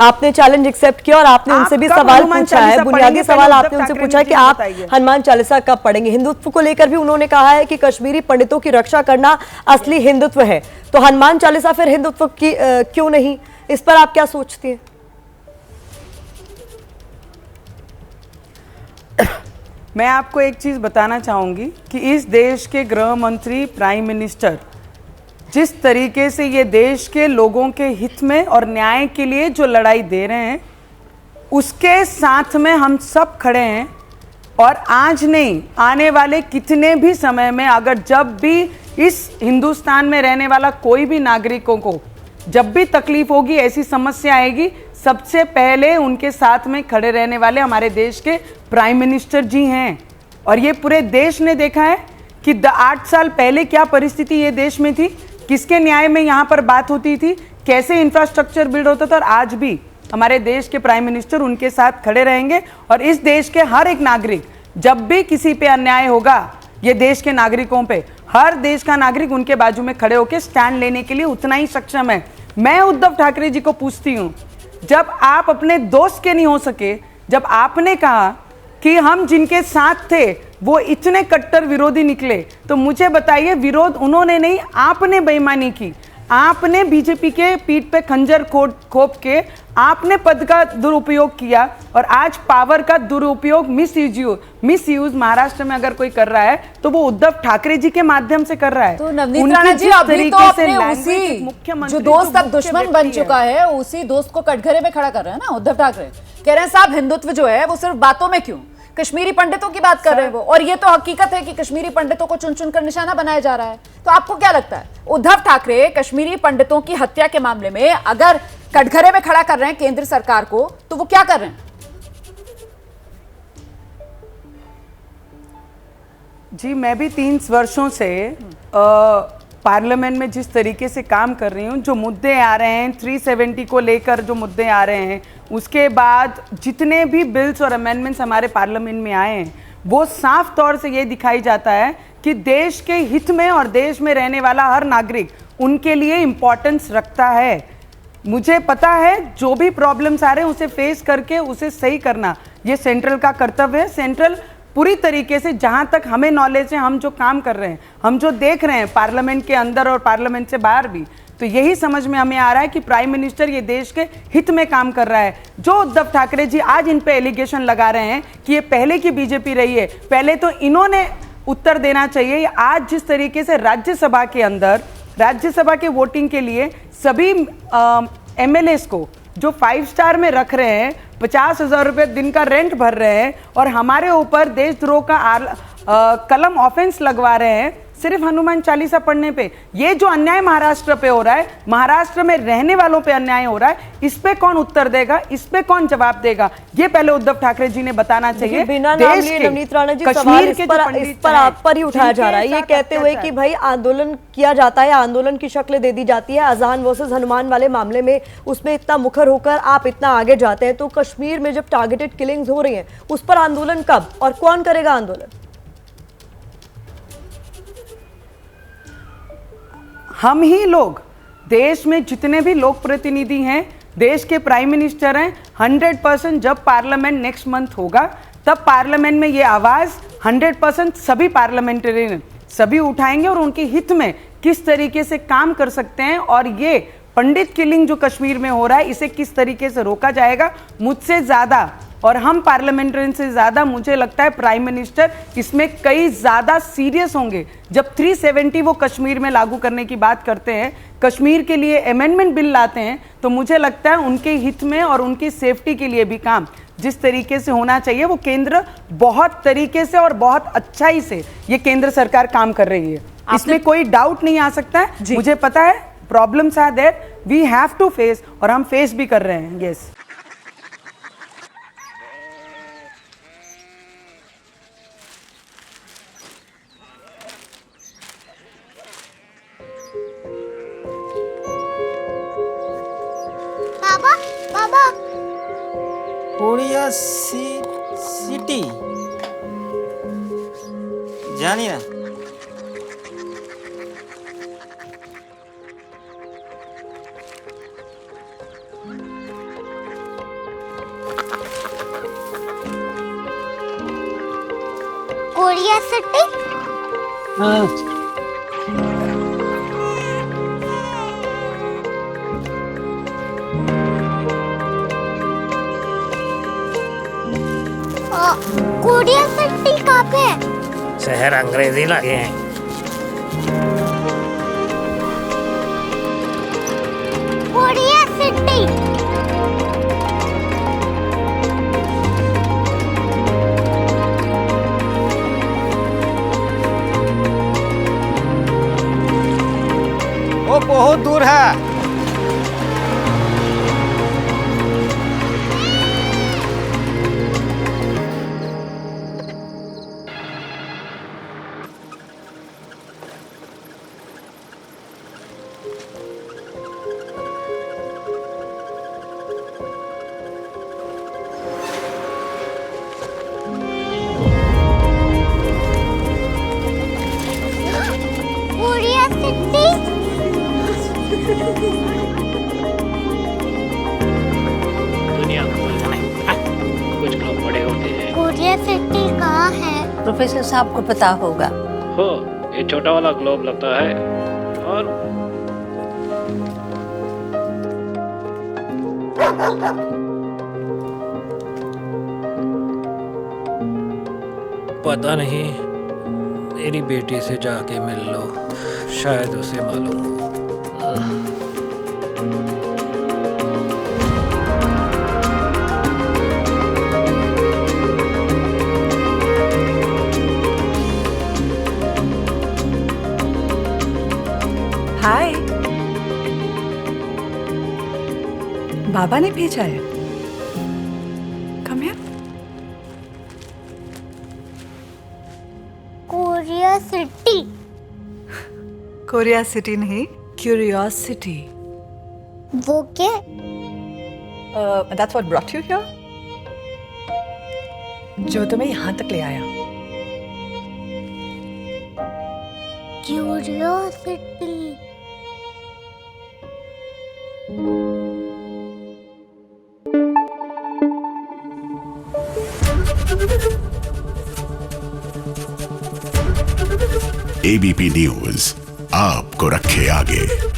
आपने challenge accept किया और आपने उनसे भी सवाल पूछा है, बुनियादी सवाल आपने उनसे पूछा है कि आप हनुमान चालीसा कब पढ़ेंगे। हिंदुत्व को लेकर भी उन्होंने कहा है कि कश्मीरी पंडितों की रक्षा करना असली हिंदुत्व है, तो हनुमान चालीसा फिर हिंदुत्व की क्यों नहीं? इस पर आप क्या सोचती हैं? मैं आपको एक चीज बताना चाहूंगी कि इस देश के गृह मंत्री, प्राइम मिनिस्टर जिस तरीके से ये देश के लोगों के हित में और न्याय के लिए जो लड़ाई दे रहे हैं, उसके साथ में हम सब खड़े हैं। और आज नहीं, आने वाले कितने भी समय में अगर जब भी इस हिंदुस्तान में रहने वाला कोई भी नागरिकों को जब भी तकलीफ होगी, ऐसी समस्या आएगी, सबसे पहले उनके साथ में खड़े रहने वाले हमारे देश के प्राइम मिनिस्टर जी हैं। और ये पूरे देश ने देखा है कि 8 साल पहले क्या परिस्थिति ये देश में थी, किसके न्याय में यहाँ पर बात होती थी, कैसे इंफ्रास्ट्रक्चर बिल्ड होता था। और आज भी हमारे देश के प्राइम मिनिस्टर उनके साथ खड़े रहेंगे। और इस देश के हर एक नागरिक, जब भी किसी पे अन्याय होगा, ये देश के नागरिकों पे, हर देश का नागरिक उनके बाजू में खड़े होकर स्टैंड लेने के लिए उतना ही सक्षम है। मैं उद्धव ठाकरे जी को पूछती हूँ, जब आप अपने दोस्त के नहीं हो सके, जब आपने कहा कि हम जिनके साथ थे वो इतने कट्टर विरोधी निकले, तो मुझे बताइए, विरोध उन्होंने नहीं, आपने बेईमानी की। आपने बीजेपी के पीठ पे खंजर खोप के आपने पद का दुरुपयोग किया। और आज पावर का दुरुपयोग, मिस यूज महाराष्ट्र में अगर कोई कर रहा है तो वो उद्धव ठाकरे जी के माध्यम से कर रहा है। तो नवनीत राणा जी, अभी तो अपने उसी जो दोस्त अब दुश्मन बन चुका है, उसी दोस्त को कटघरे में खड़ा कर रहे हैं ना उद्धव ठाकरे। कह रहे हैं साहब हिंदुत्व जो है वो सिर्फ बातों में क्यों, कश्मीरी पंडितों की बात कर रहे हैं वो। और ये तो हकीकत है कि कश्मीरी पंडितों को चुन चुन कर निशाना बनाया जा रहा है। तो आपको क्या लगता है, उद्धव ठाकरे कश्मीरी पंडितों की हत्या के मामले में अगर कटघरे में खड़ा कर रहे हैं केंद्र सरकार को, तो वो क्या कर रहे हैं? जी, मैं भी 3 वर्षों से पार्लियामेंट में जिस तरीके से काम कर रही हूँ, जो मुद्दे आ रहे हैं 370 को लेकर, जो मुद्दे आ रहे हैं, उसके बाद जितने भी बिल्स और अमेंडमेंट्स हमारे पार्लियामेंट में आए हैं, वो साफ तौर से ये दिखाई जाता है कि देश के हित में और देश में रहने वाला हर नागरिक उनके लिए इम्पोर्टेंस रखता है। मुझे पता है जो भी प्रॉब्लम्स आ रहे हैं उसे फेस करके उसे सही करना ये सेंट्रल का कर्तव्य है। सेंट्रल पूरी तरीके से, जहां तक हमें नॉलेज है, हम जो काम कर रहे हैं, हम जो देख रहे हैं पार्लियामेंट के अंदर और पार्लियामेंट से बाहर भी, तो यही समझ में हमें आ रहा है कि प्राइम मिनिस्टर ये देश के हित में काम कर रहा है। जो उद्धव ठाकरे जी आज इन पे एलिगेशन लगा रहे हैं कि ये पहले की बीजेपी रही है, पहले तो इन्होंने उत्तर देना चाहिए। आज जिस तरीके से राज्यसभा के अंदर, राज्यसभा के वोटिंग के लिए सभी एमएलएस को जो 5 स्टार में रख रहे हैं, 50,000 रुपये दिन का रेंट भर रहे हैं और हमारे ऊपर देशद्रोह का कलम ऑफेंस लगवा रहे हैं सिर्फ हनुमान चालीसा पढ़ने पे। ये जो अन्याय महाराष्ट्र पे हो रहा है, महाराष्ट्र में रहने वालों पे अन्याय हो रहा है, इस पे कौन उत्तर देगा, इस पे कौन जवाब देगा, ये पहले उद्धव ठाकरे जी ने बताना चाहिए। बिना नाम लिए नवनीत राणा जी, सवाल इस पर आप पर ही उठाया जा रहा है, ये कहते हुए कि भाई आंदोलन किया जाता है, आंदोलन की शक्ल दे दी जाती है। अजान वर्सेस हनुमान वाले मामले में उसमें इतना मुखर होकर आप इतना आगे जाते हैं, तो कश्मीर में जब टारगेटेड किलिंग्स हो रही हैं, उस पर आंदोलन कब और कौन करेगा आंदोलन? हम ही लोग, देश में जितने भी लोक प्रतिनिधि हैं, देश के प्राइम मिनिस्टर हैं, 100% जब पार्लियामेंट नेक्स्ट मंथ होगा, तब पार्लियामेंट में ये आवाज़ 100% सभी पार्लियामेंटेरियन सभी उठाएंगे और उनके हित में किस तरीके से काम कर सकते हैं और ये पंडित किलिंग जो कश्मीर में हो रहा है, इसे किस तरीके से रोका जाएगा। मुझसे ज़्यादा और हम पार्लियामेंटेरियन से ज़्यादा मुझे लगता है प्राइम मिनिस्टर इसमें कई ज़्यादा सीरियस होंगे। जब 370 वो कश्मीर में लागू करने की बात करते हैं, कश्मीर के लिए अमेंडमेंट बिल लाते हैं, तो मुझे लगता है उनके हित में और उनकी सेफ्टी के लिए भी काम जिस तरीके से होना चाहिए, वो केंद्र बहुत तरीके से और बहुत अच्छाई से ये केंद्र सरकार काम कर रही है, इसमें कोई डाउट नहीं आ सकता है। मुझे पता है problems are there, we have to face, और हम फेस भी कर रहे हैं। यस, कोरिया सिटी जानी ना, कोरिया सिटी। कोरिया सिटी कहाँ पे है? शहर अंग्रेजी लगे हैं। Korea city. वो बहुत दूर है। Korea city. दुनिया को बोलना है, कुछ लोग बड़े होते हैं। कोरिया सिटी कहाँ है? प्रोफेसर साहब को पता होगा। हो, ये छोटा वाला ग्लोब लगता है और पता नहीं, मेरी बेटी से जाके मिल लो, शायद उसे मालूम हो। हाय, बाबा ने भेजा है। Come here. Korea city. Korea city नहीं, क्यूरियोसिटी। वो क्या? That's what brought you here? जो तुम्हें यहाँ तक ले आया। क्यूरियोसिटी। एबीपी न्यूज आपको रखे आगे।